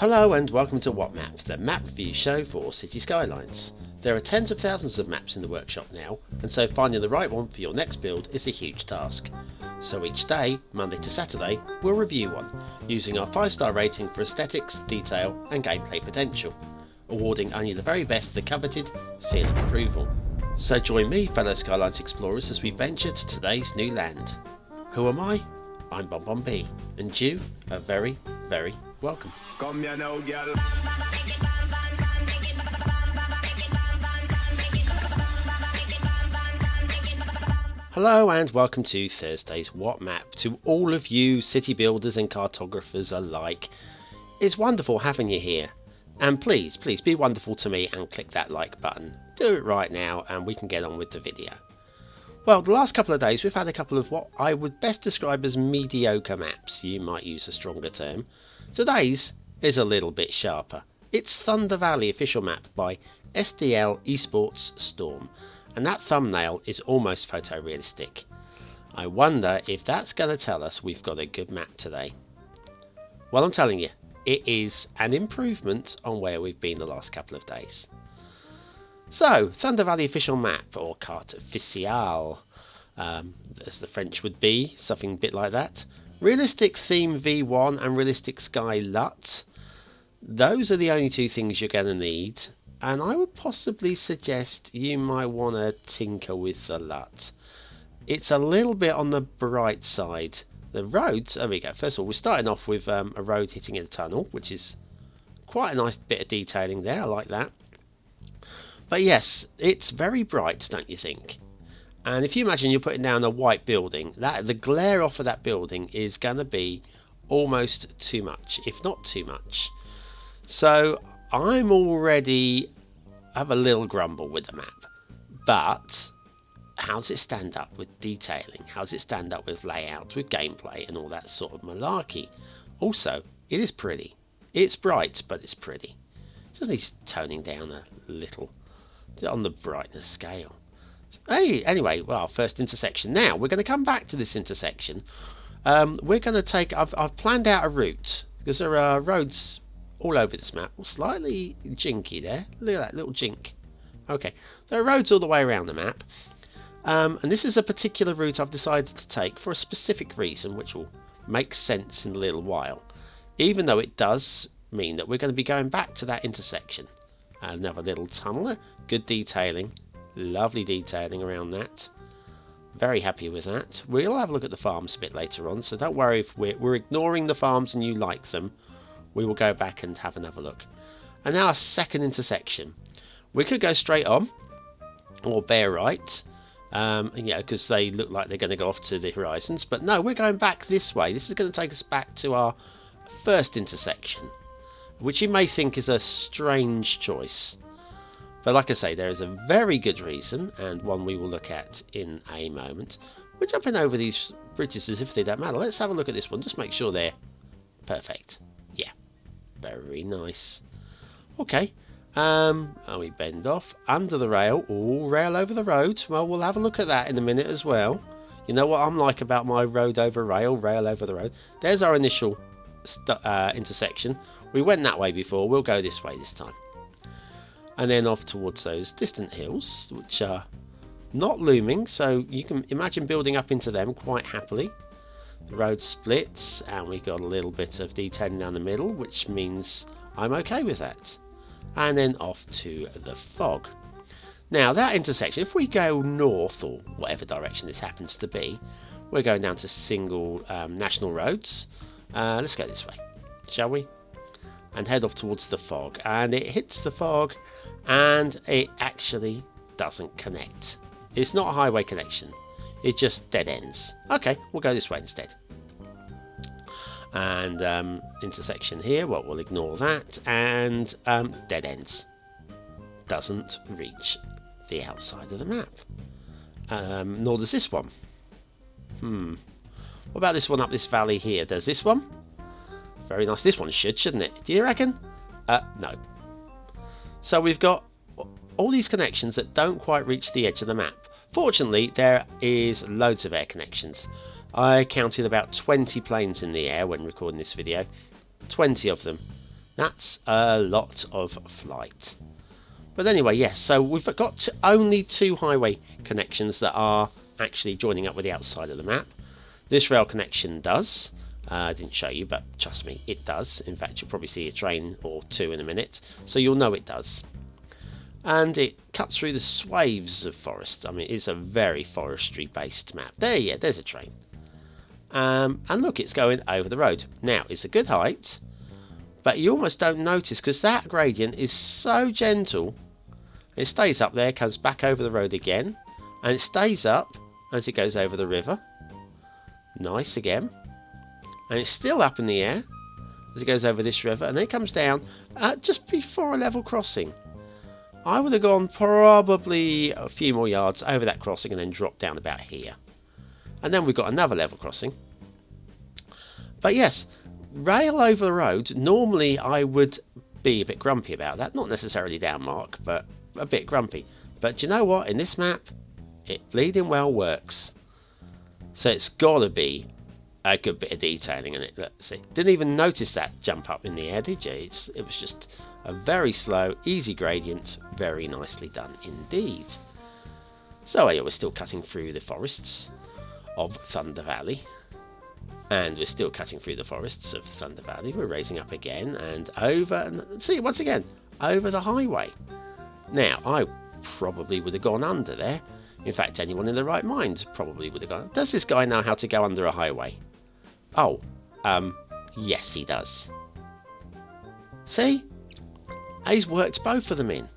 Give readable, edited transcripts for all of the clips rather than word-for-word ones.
Hello and welcome to What Map, the map review show for City Skylines. There are tens of thousands of maps in the workshop now, and so finding the right one for your next build is a huge task. So each day, Monday to Saturday, we'll review one, using our 5-star rating for aesthetics, detail and gameplay potential, awarding only the very best the coveted seal of approval. So join me, fellow Skylines explorers, as we venture to today's new land. Who am I? I'm BonBonB, and you are very, very welcome. Come here now, girl. Hello and welcome to Thursday's What Map to all of you city builders and cartographers alike. It's wonderful having you here. And please be wonderful to me and click that like button. Do it right now and we can get on with the video. Well, the last couple of days we've had a couple of what I would best describe as mediocre maps. You might use a stronger term. Today's is a little bit sharper. It's Thunder Valley official map by SDL eSports Storm. And that thumbnail is almost photorealistic. I wonder if that's going to tell us we've got a good map today. Well, I'm telling you, it is an improvement on where we've been the last couple of days. So, Thunder Valley official map, or carte officielle, as the French would be, something a bit like that. Realistic theme V1 and realistic sky LUT. Those are the only two things you're going to need. And I would possibly suggest you might want to tinker with the LUT. It's a little bit on the bright side. The roads, there we go. First of all, we're starting off with a road hitting a tunnel, which is quite a nice bit of detailing there. I like that. But yes, it's very bright, don't you think? And if you imagine you're putting down a white building, the glare off of that building is going to be almost too much, if not too much. So I'm already have a little grumble with the map, but how does it stand up with detailing? How does it stand up with layout, with gameplay and all that sort of malarkey? Also, it is pretty. It's bright, but it's pretty. It just needs toning down a little on the brightness scale. Hey, anyway, well, first intersection. Now, we're going to come back to this intersection. We're going to take, I've planned out a route, because there are roads all over this map. Slightly jinky there. Look at that little jink. Okay, there are roads all the way around the map. And this is a particular route I've decided to take for a specific reason, which will make sense in a little while. Even though it does mean that we're going to be going back to that intersection. Another little tunnel, good detailing, lovely detailing around that. Very happy with that. We'll have a look at the farms a bit later on, so don't worry if we're ignoring the farms and you like them. We will go back and have another look. And now a second intersection. We could go straight on, or bear right, because they look like they're going to go off to the horizons. But no, we're going back this way. This is going to take us back to our first intersection, which you may think is a strange choice. But like I say, there is a very good reason, and one we will look at in a moment. We're jumping over these bridges as if they don't matter. Let's have a look at this one, just make sure they're perfect. Yeah, very nice. Okay, and we bend off under the rail. Oh, rail over the road. Well, we'll have a look at that in a minute as well. You know what I'm like about my road over rail, rail over the road. There's our initial intersection. We went that way before, we'll go this way this time. And then off towards those distant hills, which are not looming, so you can imagine building up into them quite happily. The road splits, and we've got a little bit of detailing down the middle, which means I'm okay with that. And then off to the fog. Now, that intersection, if we go north, or whatever direction this happens to be, we're going down to single national roads. Let's go this way, shall we? And head off towards the fog. And it hits the fog, and it actually doesn't connect. It's not a highway connection. It just dead ends. Okay, we'll go this way instead. And intersection here, well, we'll ignore that. And dead ends. Doesn't reach the outside of the map. Nor does this one. What about this one up this valley here? Does this one? Very nice. This one shouldn't it? Do you reckon? No. So we've got all these connections that don't quite reach the edge of the map. Fortunately, there is loads of air connections. I counted about 20 planes in the air when recording this video. 20 of them. That's a lot of flight. But anyway, yes, so we've got only 2 highway connections that are actually joining up with the outside of the map. This rail connection does. I didn't show you, but trust me, it does. In fact, you'll probably see a train or 2 in a minute, so you'll know it does. And it cuts through the swathes of forest. I mean, it's a very forestry-based map. There's a train. And look, it's going over the road. Now, it's a good height, but you almost don't notice because that gradient is so gentle. It stays up there, comes back over the road again, and it stays up as it goes over the river. Nice again. And it's still up in the air as it goes over this river, and then it comes down just before a level crossing. I would have gone probably a few more yards over that crossing and then dropped down about here. And then we've got another level crossing. But yes, rail over the road, normally I would be a bit grumpy about that. Not necessarily down mark, but a bit grumpy. But do you know what? In this map, it bleeding well works. So it's got to be a good bit of detailing in it. Let's see. Didn't even notice that jump up in the air, did you? It was just a very slow, easy gradient. Very nicely done indeed. So we're still cutting through the forests of Thunder Valley. And we're still cutting through the forests of Thunder Valley. We're raising up again and over. And see, once again, over the highway. Now, I probably would have gone under there. In fact, anyone in their right mind probably would have gone. Does this guy know how to go under a highway? Oh, yes, he does. See? He's worked both of them in.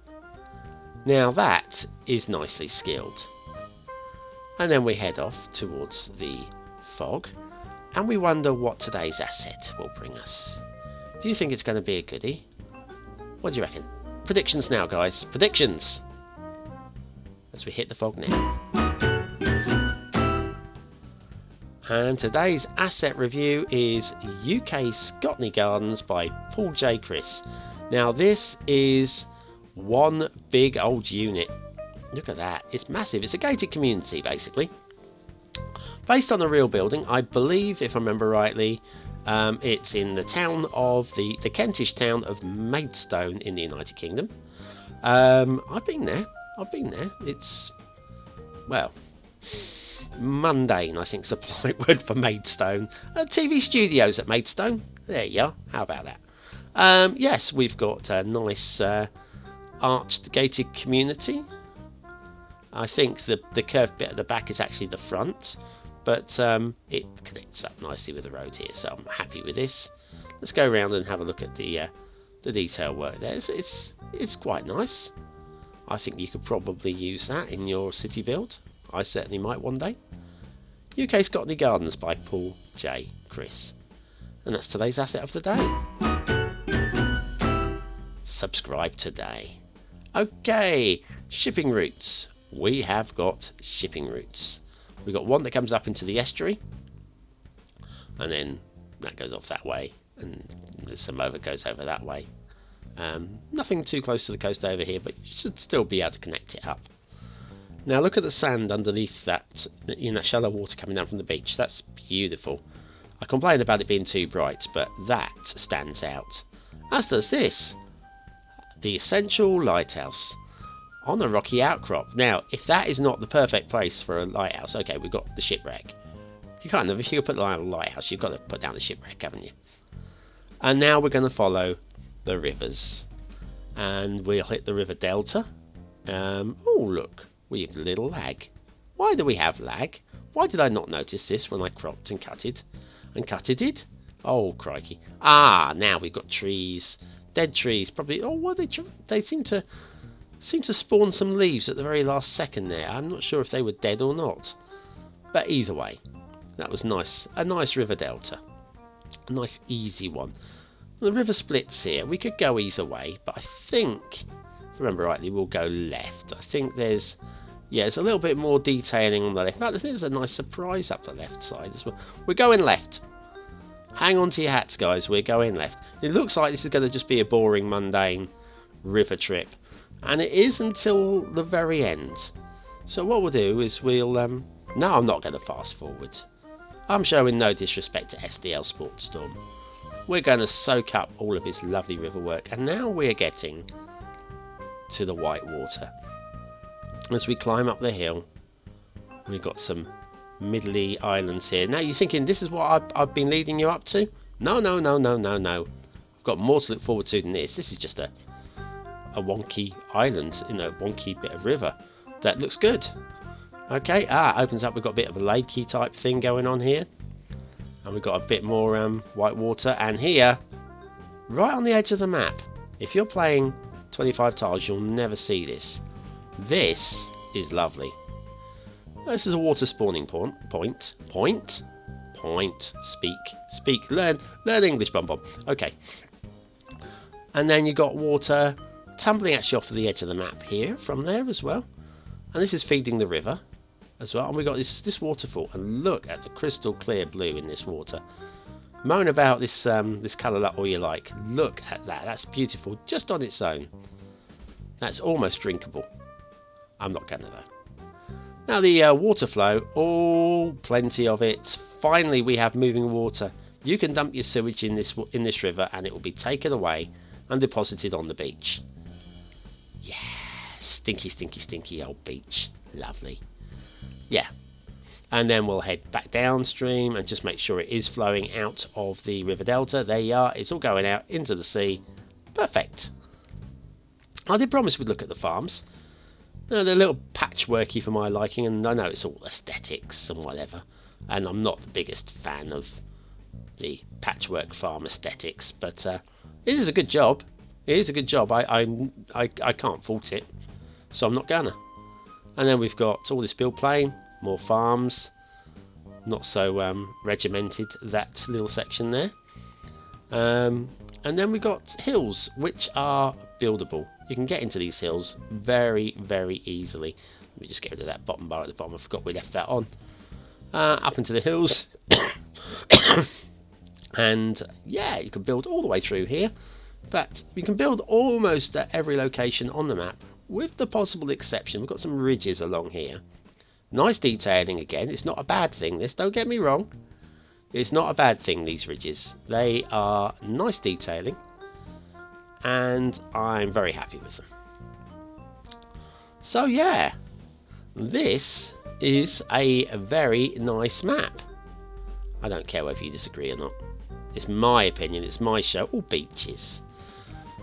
Now that is nicely skilled. And then we head off towards the fog, and we wonder what today's asset will bring us. Do you think it's going to be a goodie? What do you reckon? Predictions now, guys. Predictions! As we hit the fog now. And today's asset review is UK Scotney Gardens by pauljchris. Now this is one big old unit. Look at that. It's massive. It's a gated community, basically. Based on a real building, I believe, if I remember rightly, it's in the town of the Kentish town of Maidstone in the United Kingdom. I've been there. It's, well, mundane, I think is a polite word for Maidstone. TV studios at Maidstone. There you are. How about that? Yes, we've got a nice arched gated community. I think the curved bit at the back is actually the front, but it connects up nicely with the road here, so I'm happy with this. Let's go around and have a look at the detail work there. It's quite nice. I think you could probably use that in your city build. I certainly might one day. UK Scotney Gardens by pauljchris. And that's today's asset of the day. Subscribe today. Okay, shipping routes. We have got shipping routes. We've got one that comes up into the estuary, and then that goes off that way, and there's some other goes over that way. Nothing too close to the coast over here, but you should still be able to connect it up. Now look at the sand underneath that, that shallow water coming down from the beach. That's beautiful. I complained about it being too bright, but that stands out. As does this. The Essential Lighthouse on a rocky outcrop. Now, if that is not the perfect place for a lighthouse, okay, we've got the shipwreck. If you put down a lighthouse, you've got to put down a shipwreck, haven't you? And now we're going to follow the rivers, and we'll hit the river delta. Oh look, we have a little lag. Why do we have lag? Why did I not notice this when I cropped and cutted it? Oh crikey. Now we've got trees, dead trees, probably. Oh, what they seem to spawn some leaves at the very last second there. I'm not sure if they were dead or not, but either way, that was nice. A nice river delta, a nice easy one. The river splits here. We could go either way, but I think, if I remember rightly, we'll go left. I think there's a little bit more detailing on the left. In fact, I think there's a nice surprise up the left side as well. We're going left. Hang on to your hats, guys. We're going left. It looks like this is going to just be a boring, mundane river trip, and it is until the very end. So what we'll do is we'll... No, I'm not going to fast forward. I'm showing no disrespect to SDL Sportstorm. We're going to soak up all of his lovely river work. And now we're getting to the white water. As we climb up the hill, we've got some middly islands here. Now you're thinking, this is what I've been leading you up to? No. I've got more to look forward to than this. This is just a wonky island in a wonky bit of river that looks good. Okay, opens up. We've got a bit of a lakey type thing going on here. And we've got a bit more white water. And here, right on the edge of the map, if you're playing 25 tiles, you'll never see this. This is lovely. This is a water spawning point. Speak. Learn English, BonBonB. Okay. And then you've got water tumbling actually off of the edge of the map here from there as well. And this is feeding the river as well. And we've got this waterfall. And look at the crystal clear blue in this water. Moan about this colour all you like. Look at that. That's beautiful just on its own. That's almost drinkable. I'm not going to though. Now the water flow, plenty of it. Finally we have moving water. You can dump your sewage in this river and it will be taken away and deposited on the beach. Yeah, stinky old beach. Lovely. Yeah. And then we'll head back downstream and just make sure it is flowing out of the river delta. There you are. It's all going out into the sea. Perfect. I did promise we'd look at the farms. They're a little patchworky for my liking, and I know it's all aesthetics and whatever. And I'm not the biggest fan of the patchwork farm aesthetics, but it is a good job. It is a good job. I can't fault it, so I'm not gonna. And then we've got all this build plain, more farms, not so regimented, that little section there. And then we've got hills, which are buildable. You can get into these hills very, very easily. Let me just get rid of that bottom bar at the bottom. I forgot we left that on. Up into the hills. And yeah, you can build all the way through here. But you can build almost at every location on the map, with the possible exception. We've got some ridges along here. Nice detailing again. It's not a bad thing, this. Don't get me wrong. It's not a bad thing, these ridges. They are nice detailing. And I'm very happy with them. So yeah, this is a very nice map. I don't care whether you disagree or not. It's my opinion, it's my show. All beaches.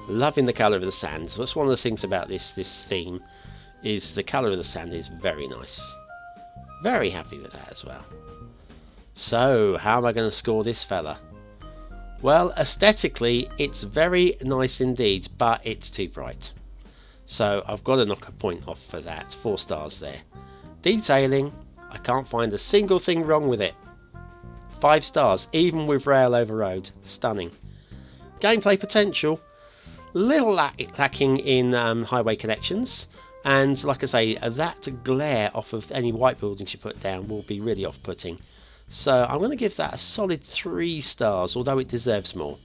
Loving the colour of the sand. So that's one of the things about this theme, is the colour of the sand is very nice. Very happy with that as well. So, how am I going to score this fella? Well, aesthetically, it's very nice indeed, but it's too bright. So, I've got to knock a point off for that. 4 stars there. Detailing, I can't find a single thing wrong with it. 5 stars, even with rail over road. Stunning. Gameplay potential, little lacking in highway connections. And like I say, that glare off of any white buildings you put down will be really off-putting. So I'm going to give that a solid 3 stars, although it deserves more.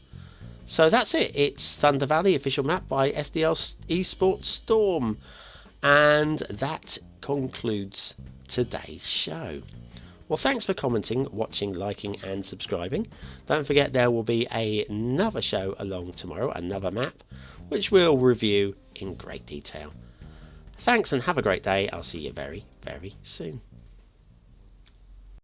So that's it. It's Thunder Valley official map by SDL eSports Storm. And that concludes today's show. Well, thanks for commenting, watching, liking and subscribing. Don't forget there will be another show along tomorrow, another map, which we'll review in great detail. Thanks and have a great day. I'll see you very, very soon.